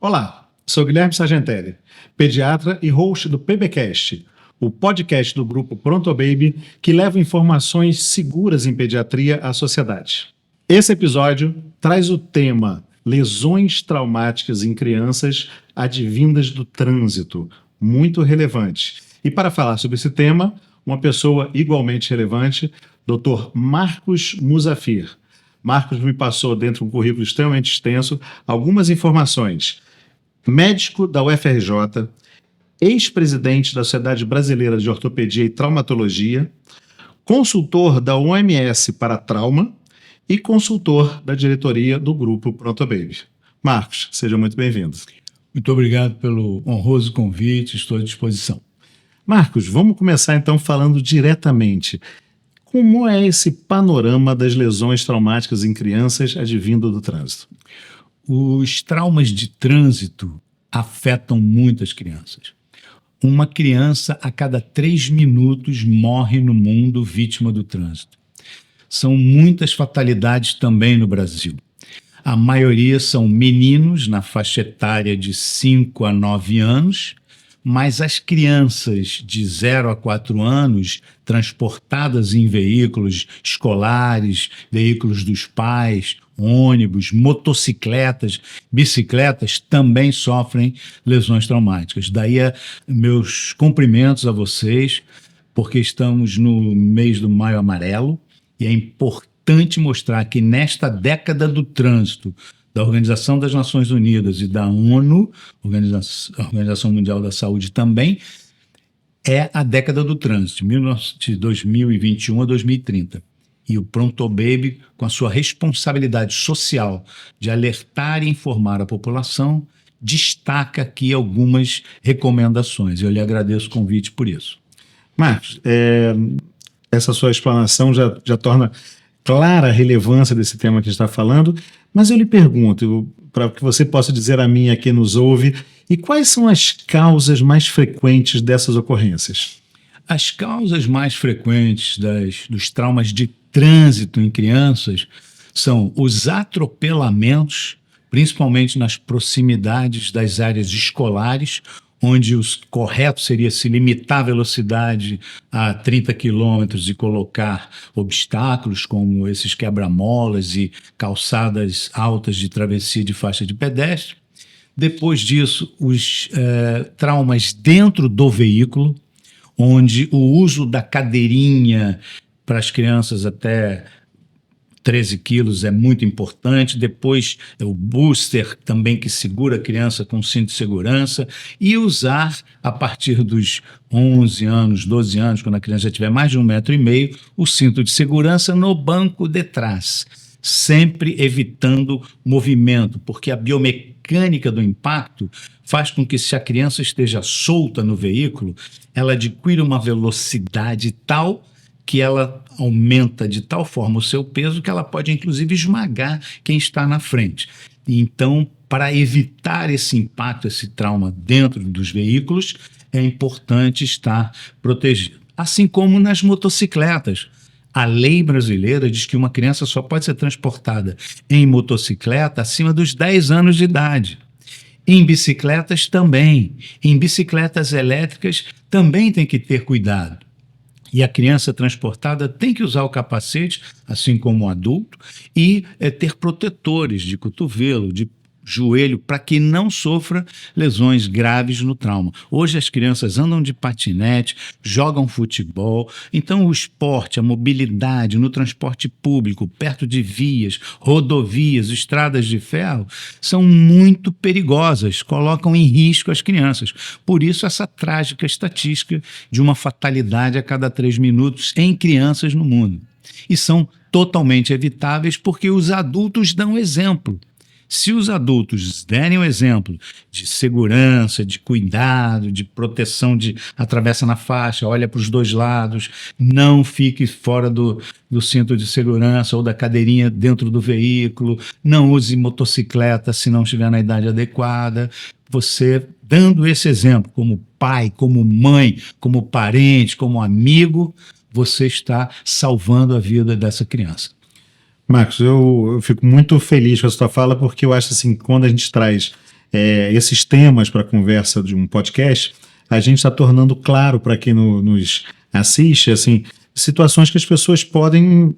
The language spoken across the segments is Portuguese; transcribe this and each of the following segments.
Olá, sou Guilherme Sargentelli, pediatra e host do PBcast, o podcast do grupo Pronto Baby que leva informações seguras em pediatria à sociedade. Esse episódio traz o tema lesões traumáticas em crianças advindas do trânsito, muito relevante. E para falar sobre esse tema, uma pessoa igualmente relevante, Dr. Marcos Musafir. Marcos me passou, dentro de um currículo extremamente extenso, algumas informações. Médico da UFRJ, ex-presidente da Sociedade Brasileira de Ortopedia e Traumatologia, consultor da OMS para trauma e consultor da diretoria do grupo Pronto Baby. Marcos, seja muito bem-vindo. Muito obrigado pelo honroso convite, estou à disposição. Marcos, vamos começar então falando diretamente. Como é esse panorama das lesões traumáticas em crianças advindo do trânsito? Os traumas de trânsito afetam muitas crianças. Uma criança a cada 3 minutos morre no mundo vítima do trânsito. São muitas fatalidades também no Brasil. A maioria são meninos na faixa etária de 5 a 9 anos, mas as crianças de 0 a 4 anos, transportadas em veículos escolares, veículos dos pais, ônibus, motocicletas, bicicletas, também sofrem lesões traumáticas. Daí meus cumprimentos a vocês, porque estamos no mês do Maio Amarelo e é importante mostrar que nesta década do trânsito, da Organização das Nações Unidas e da ONU, Organização Mundial da Saúde também, é a década do trânsito, de 2021 a 2030. E o Pronto Baby, com a sua responsabilidade social de alertar e informar a população, destaca aqui algumas recomendações. Eu lhe agradeço o convite por isso. Marcos, essa sua explanação já torna clara a relevância desse tema que a gente está falando, mas eu lhe pergunto, para que você possa dizer a mim, a quem nos ouve, e quais são as causas mais frequentes dessas ocorrências? As causas mais frequentes dos traumas de trânsito em crianças são os atropelamentos, principalmente nas proximidades das áreas escolares, onde o correto seria se limitar a velocidade a 30 quilômetros e colocar obstáculos como esses quebra-molas e calçadas altas de travessia de faixa de pedestre. Depois disso, os traumas dentro do veículo, onde o uso da cadeirinha para as crianças até 13 quilos é muito importante. Depois, o booster também, que segura a criança com cinto de segurança. E usar, a partir dos 11 anos, 12 anos, quando a criança já tiver mais de 1,5 m, o cinto de segurança no banco de trás. Sempre evitando movimento, porque a biomecânica do impacto faz com que, se a criança esteja solta no veículo, ela adquira uma velocidade tal que ela aumenta de tal forma o seu peso que ela pode, inclusive, esmagar quem está na frente. Então, para evitar esse impacto, esse trauma dentro dos veículos, é importante estar protegido. Assim como nas motocicletas. A lei brasileira diz que uma criança só pode ser transportada em motocicleta acima dos 10 anos de idade. Em bicicletas também. Em bicicletas elétricas também tem que ter cuidado. E a criança transportada tem que usar o capacete, assim como o adulto, e ter protetores de cotovelo, de joelho, para que não sofra lesões graves no trauma. Hoje as crianças andam de patinete, jogam futebol, então o esporte, a mobilidade no transporte público, perto de vias, rodovias, estradas de ferro, são muito perigosas, colocam em risco as crianças. Por isso essa trágica estatística de uma fatalidade a cada 3 minutos em crianças no mundo. E são totalmente evitáveis porque os adultos dão exemplo. Se os adultos derem o exemplo de segurança, de cuidado, de proteção, de atravessa na faixa, olha para os dois lados, não fique fora do cinto de segurança ou da cadeirinha dentro do veículo, não use motocicleta se não estiver na idade adequada. Você, dando esse exemplo como pai, como mãe, como parente, como amigo, você está salvando a vida dessa criança. Marcos, eu fico muito feliz com a sua fala, porque eu acho assim, quando a gente traz esses temas para a conversa de um podcast, a gente está tornando claro para quem nos assiste, assim, situações que as pessoas podem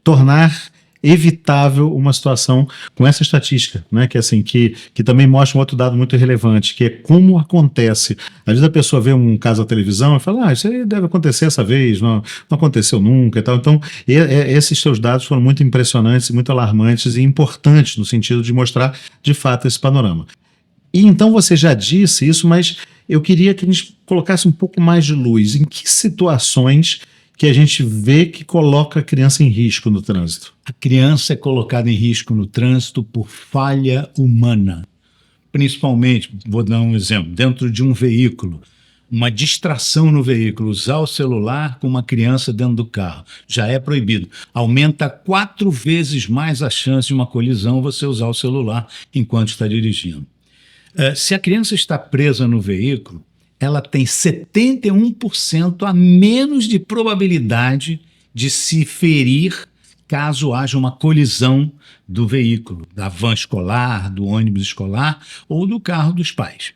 tornar evitável uma situação com essa estatística, né? Que assim, que também mostra um outro dado muito relevante, que é como acontece. Às vezes a pessoa vê um caso na televisão e fala, isso aí deve acontecer essa vez, não aconteceu nunca e tal. Então, esses seus dados foram muito impressionantes, muito alarmantes e importantes no sentido de mostrar, de fato, esse panorama. E então você já disse isso, mas eu queria que a gente colocasse um pouco mais de luz. Em que situações que a gente vê que coloca a criança em risco no trânsito? A criança é colocada em risco no trânsito por falha humana. Principalmente, vou dar um exemplo, dentro de um veículo, uma distração no veículo, usar o celular com uma criança dentro do carro, já é proibido. Aumenta 4 vezes mais a chance de uma colisão você usar o celular enquanto está dirigindo. Se a criança está presa no veículo, ela tem 71% a menos de probabilidade de se ferir caso haja uma colisão do veículo, da van escolar, do ônibus escolar ou do carro dos pais.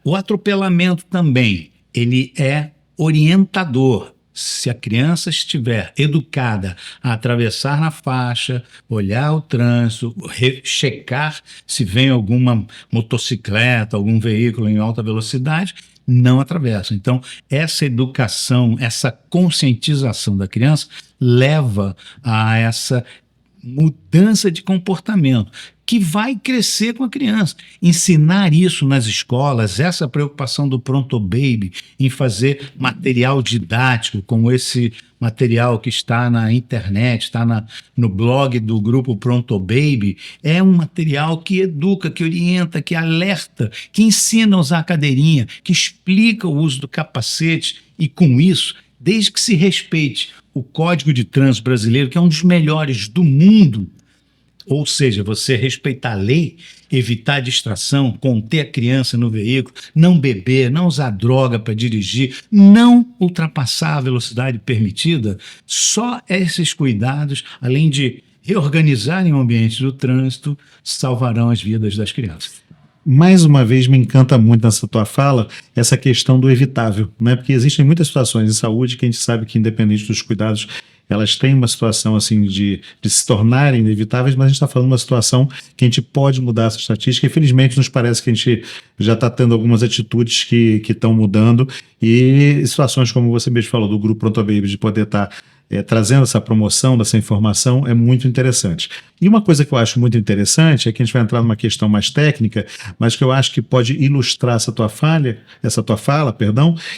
O atropelamento também, ele é orientador. Se a criança estiver educada a atravessar na faixa, olhar o trânsito, checar se vem alguma motocicleta, algum veículo em alta velocidade, não atravessa. Então, essa educação, essa conscientização da criança leva a essa mudança de comportamento que vai crescer com a criança. Ensinar isso nas escolas, essa preocupação do Pronto Baby em fazer material didático, como esse material que está na internet, está no blog do grupo Pronto Baby, é um material que educa, que orienta, que alerta, que ensina a usar a cadeirinha, que explica o uso do capacete e, com isso, desde que se respeite o Código de Trânsito brasileiro, que é um dos melhores do mundo, ou seja, você respeitar a lei, evitar a distração, conter a criança no veículo, não beber, não usar droga para dirigir, não ultrapassar a velocidade permitida, só esses cuidados, além de reorganizarem o ambiente do trânsito, salvarão as vidas das crianças. Mais uma vez, me encanta muito nessa tua fala essa questão do evitável, né? Porque existem muitas situações de saúde que a gente sabe que, independente dos cuidados, elas têm uma situação assim de se tornarem inevitáveis, mas a gente está falando de uma situação que a gente pode mudar essa estatística. Infelizmente, nos parece que a gente já está tendo algumas atitudes que estão mudando, e situações como você mesmo falou, do Grupo Pronto Baby, de poder estar trazendo essa promoção dessa informação, é muito interessante. E uma coisa que eu acho muito interessante é que a gente vai entrar numa questão mais técnica, mas que eu acho que pode ilustrar essa tua fala,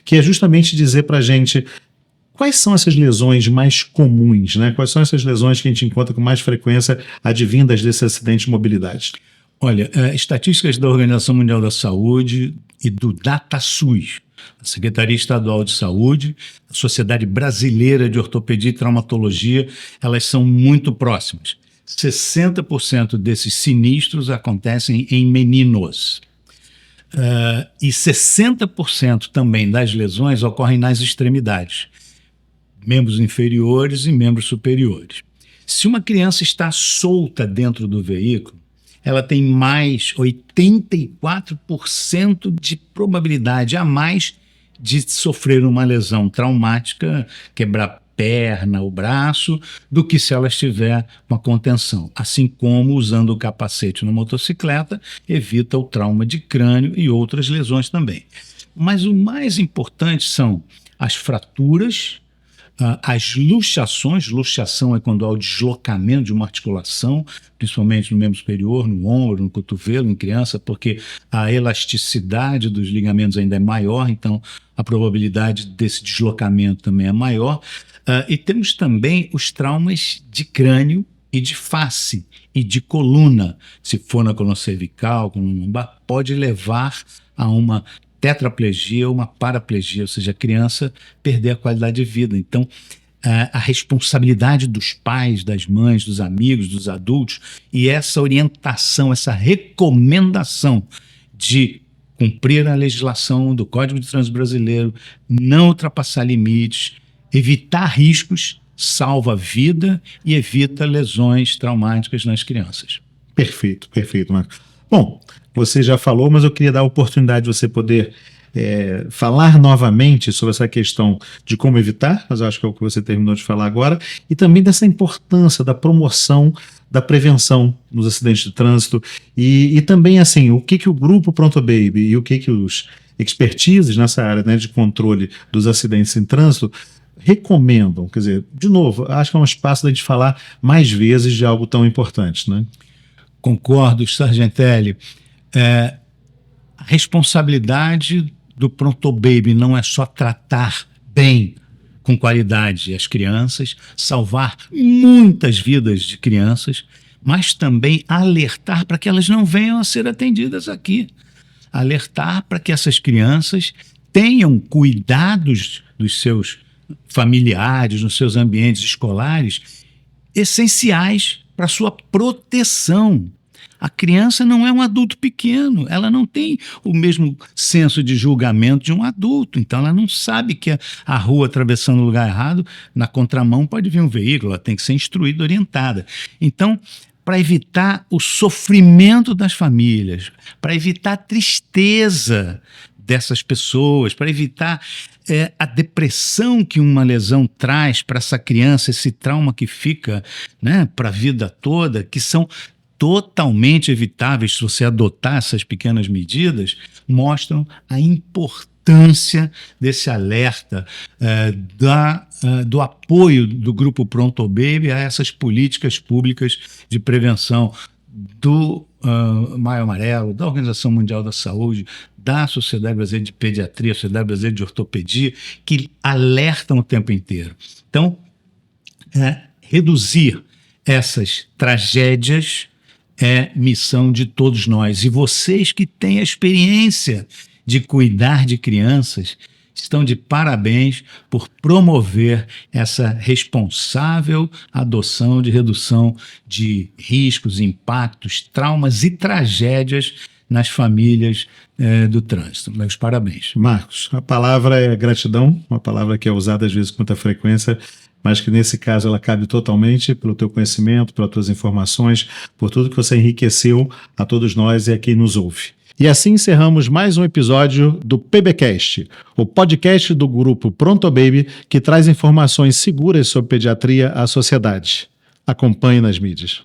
que é justamente dizer para a gente quais são essas lesões mais comuns, né? Quais são essas lesões que a gente encontra com mais frequência advindas desse acidente de mobilidade? Olha, estatísticas da Organização Mundial da Saúde e do DataSUS, a Secretaria Estadual de Saúde, a Sociedade Brasileira de Ortopedia e Traumatologia, elas são muito próximas. 60% desses sinistros acontecem em meninos. E 60% também das lesões ocorrem nas extremidades, membros inferiores e membros superiores. Se uma criança está solta dentro do veículo, ela tem mais 84% de probabilidade a mais de sofrer uma lesão traumática, quebrar a perna, o braço, do que se ela estiver com a contenção. Assim como usando o capacete na motocicleta, evita o trauma de crânio e outras lesões também. Mas o mais importante são as fraturas, as luxações. Luxação é quando há o deslocamento de uma articulação, principalmente no membro superior, no ombro, no cotovelo, em criança, porque a elasticidade dos ligamentos ainda é maior, então a probabilidade desse deslocamento também é maior. E temos também os traumas de crânio e de face e de coluna. Se for na coluna cervical, coluna lombar, pode levar a uma tetraplegia ou uma paraplegia, ou seja, a criança perder a qualidade de vida. Então, a responsabilidade dos pais, das mães, dos amigos, dos adultos, e essa orientação, essa recomendação de cumprir a legislação do Código de Trânsito Brasileiro, não ultrapassar limites, evitar riscos, salva a vida e evita lesões traumáticas nas crianças. Perfeito, Marco. Bom, você já falou, mas eu queria dar a oportunidade de você poder falar novamente sobre essa questão de como evitar, mas eu acho que é o que você terminou de falar agora, e também dessa importância da promoção da prevenção nos acidentes de trânsito e também assim, o que o grupo Pronto Baby e o que os expertises nessa área, né, de controle dos acidentes em trânsito recomendam. Quer dizer, de novo, acho que é um espaço da gente falar mais vezes de algo tão importante, né? Concordo, Sargentelli. A responsabilidade do Pronto Baby não é só tratar bem, com qualidade, as crianças, salvar muitas vidas de crianças, mas também alertar para que elas não venham a ser atendidas aqui. Alertar para que essas crianças tenham cuidados dos seus familiares, nos seus ambientes escolares, essenciais para a sua proteção. A criança não é um adulto pequeno, ela não tem o mesmo senso de julgamento de um adulto, então ela não sabe que a rua atravessando o lugar errado, na contramão pode vir um veículo, ela tem que ser instruída, orientada. Então, para evitar o sofrimento das famílias, para evitar a tristeza dessas pessoas, para evitar a depressão que uma lesão traz para essa criança, esse trauma que fica, né, para a vida toda, que são totalmente evitáveis se você adotar essas pequenas medidas, mostram a importância desse alerta, do apoio do Grupo Pronto Baby a essas políticas públicas de prevenção do Maio Amarelo, da Organização Mundial da Saúde, da Sociedade Brasileira de Pediatria, Sociedade Brasileira de Ortopedia, que alertam o tempo inteiro. Então, reduzir essas tragédias é missão de todos nós. E vocês que têm a experiência de cuidar de crianças estão de parabéns por promover essa responsável adoção de redução de riscos, impactos, traumas e tragédias nas famílias do trânsito. Meus parabéns. Marcos, a palavra é gratidão, uma palavra que é usada às vezes com muita frequência, mas que nesse caso ela cabe totalmente pelo teu conhecimento, pelas tuas informações, por tudo que você enriqueceu a todos nós e a quem nos ouve. E assim encerramos mais um episódio do PBcast, o podcast do grupo Pronto Baby, que traz informações seguras sobre pediatria à sociedade. Acompanhe nas mídias.